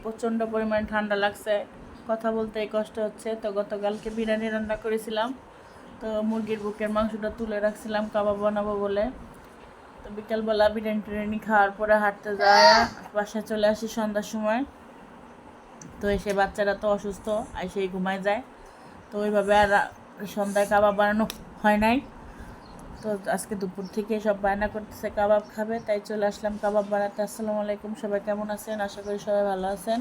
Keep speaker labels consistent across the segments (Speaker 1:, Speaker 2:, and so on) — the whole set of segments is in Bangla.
Speaker 1: প্রচণ্ড পরিমাণে ঠান্ডা লাগছে, কথা বলতে কষ্ট হচ্ছে। তো গতকালকে বিরিয়ানি রান্না করেছিলাম, তো মুরগির বুকের মাংসটা তুলে রাখছিলাম কাবাব বানাবো বলে। তো বিকালবেলা বিরিয়ানি খাওয়ার পরে হাঁটতে যায় বাসায় চলে আসি সন্ধ্যার সময়। তো এসে বাচ্চারা তো অসুস্থ, এসেই ঘুমায় যায়। তো ওইভাবে আর সন্ধ্যায় কাবাব বানানো হয় নাই। তো আজকে দুপুর থেকে সব বায়না করতেছে কাবাব খাবে, তাই চলে আসলাম কাবাব বানাতে। আসসালামু আলাইকুম, সবাই কেমন আছেন? আশা করি সবাই ভালো আছেন।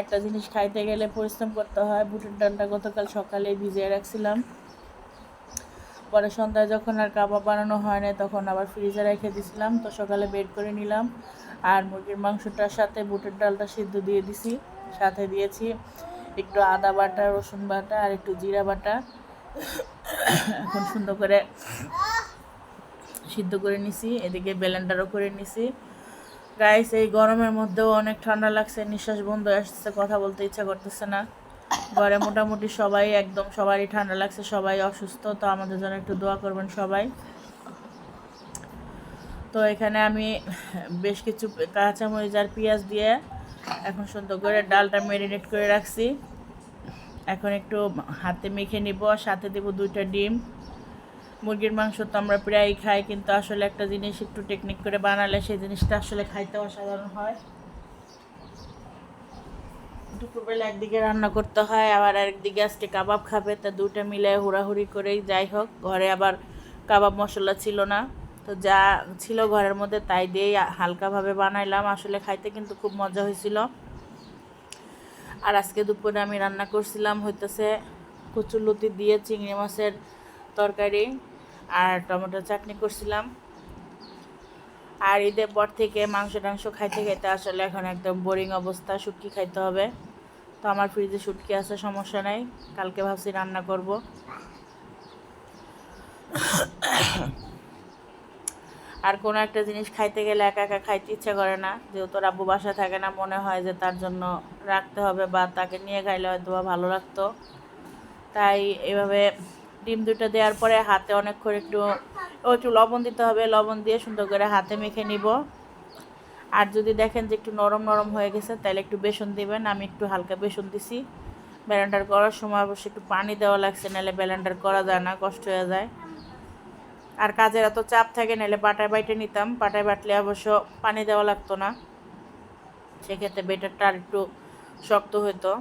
Speaker 1: একটা জিনিস খাইতে গেলে পরিশ্রম করতে হয়। বুটের ডালটা গতকাল সকালে ভিজিয়ে রাখছিলাম, পরে সন্ধ্যায় যখন আর কাবাব বানানো হয় না তখন আবার ফ্রিজে রেখে দিয়েছিলাম। তো সকালে বের করে নিলাম, আর মুরগির মাংসটার সাথে বুটের ডালটা সিদ্ধ দিয়ে দিছি। সাথে দিয়েছি একটু আদা বাটা, রসুন বাটা আর একটু জিরা বাটা। এখন সুন্দর করে সিদ্ধ করে নিছি, এদিকে ব্লেন্ডারও করে নিছি। গাইস, এই গরমের মধ্যেও অনেক ঠান্ডা লাগছে, নিঃশ্বাস বন্ধ হয়ে আসছে, কথা বলতে ইচ্ছা করতেছে না। ঘরে মোটামুটি সবাই একদম সবারই ঠান্ডা লাগছে, সবাই অসুস্থ। তো আমাদের জন্য একটু দোয়া করবেন সবাই। তো এখানে আমি বেশ কিছু কাঁচামরিচ আর পেঁয়াজ দিয়ে এখন সুন্দর করে ডালটা ম্যারিনেট করে রাখছি। এখন একটু হাতে মেখে নিব, সাথে দেব 2টা ডিম। মুরগির মাংস তো আমরা প্রায়ই খাই, কিন্তু আসলে একটা জিনিস একটু টেকনিক করে বানালে সেই জিনিসটা আসলে খাইতে অসাধারণ হয়। দুপুরবেলা একদিকে রান্না করতে হয়, আবার আরেকদিকে আজকে কাবাব খাবে, তা দুটো মিলে হুড়াহুড়ি করেই যাই হোক। ঘরে আবার কাবাব মশলা ছিল না, তো যা ছিল ঘরের মধ্যে তাই দিয়েই হালকাভাবে বানাইলাম। আসলে খাইতে কিন্তু খুব মজা হয়েছিল। আর আজকে দুপুরে আমি রান্না করছিলাম হইতেছে কচুরলতি দিয়ে চিংড়ি মাছের তরকারি আর টমেটো চাটনি করছিলাম। আর ঈদের পর থেকে মাংস টাংস খাইতে খাইতে আসলে এখন একদম বোরিং অবস্থা, শুটকি খাইতে হবে। তো আমার ফ্রিজে শুটকি আছে, সমস্যা নাই, কালকে ভাবছি রান্না করব। আর কোনো একটা জিনিস খাইতে গেলে একা একা খাইতে ইচ্ছা করে না, যেহেতু আব্বু বাসা থাকে না, মনে হয় যে তার জন্য রাখতে হবে বা তাকে নিয়ে খাইলে হয়তো বা ভালো লাগতো। তাই এভাবে ডিম 2টা দেওয়ার পরে হাতে অনেকক্ষণ একটু লবণ দিতে হবে, লবণ দিয়ে সুন্দর করে হাতে মেখে নিব। আর যদি দেখেন যে একটু নরম নরম হয়ে গেছে তাহলে একটু বেসন দিবেন। আমি একটু হালকা বেসন দিছি। ব্লেন্ডার করার সময় অবশ্যই একটু পানি দেওয়া লাগছে, নাহলে ব্লেন্ডার করা যায় না, কষ্ট হয়ে যায়। আর কাজের এত চাপ থাকে, নাহলে পাটায় বাইটে নিতাম, পাটায় বাটলে অবশ্য পানি দেওয়া লাগতো না, সেক্ষেত্রে বেটারটা আর একটু শক্ত হতো।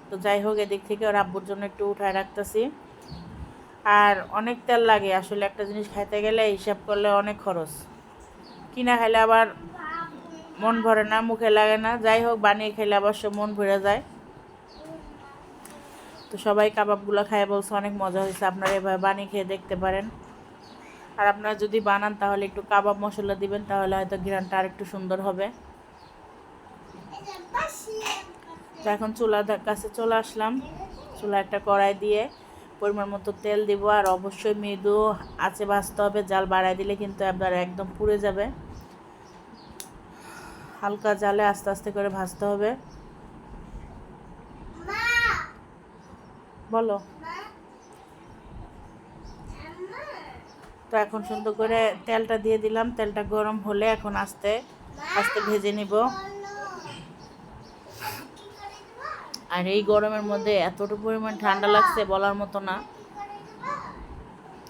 Speaker 1: তো যাই হোক, এদিক থেকে ওর আব্বুর জন্য একটু উঠায় রাখতেছি। আর অনেক তেল লাগে আসলে একটা জিনিস খাইতে গেলে, হিসাব করলে অনেক খরচ। কিনা খাইলে আবার মন ভরে না, মুখে লাগে না। যাই হোক, বানিয়ে খেলে অবশ্য মন ভরে যায়। তো সবাই কাবাবগুলো খায় বলছে অনেক মজা হয়েছে, আপনারা এভাবে বানিয়ে খেয়ে দেখতে পারেন। আর আপনারা যদি বানান তাহলে একটু কাবাব মশলা দিবেন, তাহলে হয়তো ঘ্রাণটা আর একটু সুন্দর হবে। তো এখন চুলার কাছে চলে আসলাম, চুলা একটা কড়াই দিয়ে পরিমাণ মতো তেল দিব। আর অবশ্যই মৃদু আঁচে ভাজতে হবে, জাল বাড়াই দিলে কিন্তু একবার একদম পুড়ে যাবে। হালকা জালে আস্তে আস্তে করে ভাজতে হবে। বলো। তো এখন সুন্দর করে তেলটা দিয়ে দিলাম, তেলটা গরম হলে এখন আস্তে আস্তে ভেজে নিব। আর এই গরমের মধ্যে এতটুকু পরিমাণ ঠান্ডা লাগছে বলার মতো না।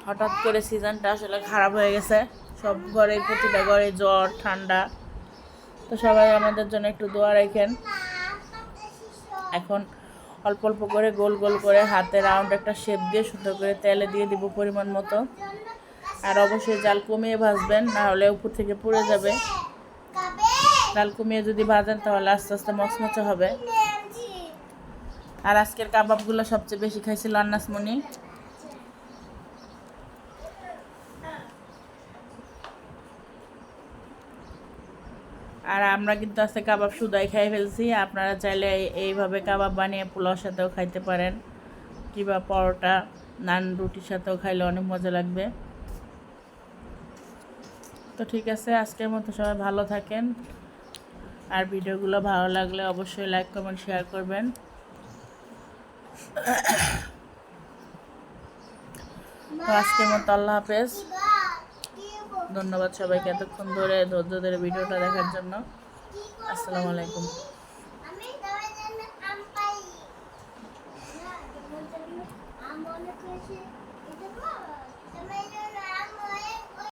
Speaker 1: হঠাৎ করে সিজনটা আসলে খারাপ হয়ে গেছে, সব ঘরে প্রতিটা ঘরে জ্বর ঠান্ডা। তো সবাই আমাদের জন্য একটু দোয়া রাখেন। এখন অল্প অল্প করে গোল গোল করে হাতে রাউন্ড একটা শেপ দিয়ে সুন্দর করে তেলে দিয়ে দিব পরিমাণ মতো। আর অবশ্যই জাল কমিয়ে ভাজবেন, না হলে উপর থেকে পুড়ে যাবে। জাল কমিয়ে যদি ভাজেন তাহলে আস্তে আস্তে মচমচে হবে। আর আজকের কাবাবগুলো সবচেয়ে বেশি খাইছিল আন্নাসমণি। আর আমরা কিন্তু আজকে কাবাব শুধাই খাই ফেলছি। আপনারা চাইলে এইভাবে কাবাব বানিয়ে পোলাওর সাথেও খাইতে পারেন, কিংবা পরোটা, নান, রুটির সাথেও খাইলে অনেক মজা লাগবে। তো ঠিক আছে, আজকের মতো সবাই ভালো থাকেন। আর ভিডিওগুলো ভালো লাগলে অবশ্যই লাইক কমেন্ট শেয়ার করবেন। তো আজকের মতো আল্লাহ হাফেজ। ধন্যবাদ সবাইকে এতক্ষণ ধরে ধৈর্য ধরে ভিডিওটা দেখার জন্য। আসসালামু আলাইকুম।
Speaker 2: আমি দেওয়ার জন্য আম পাই না, আম মনে করেছি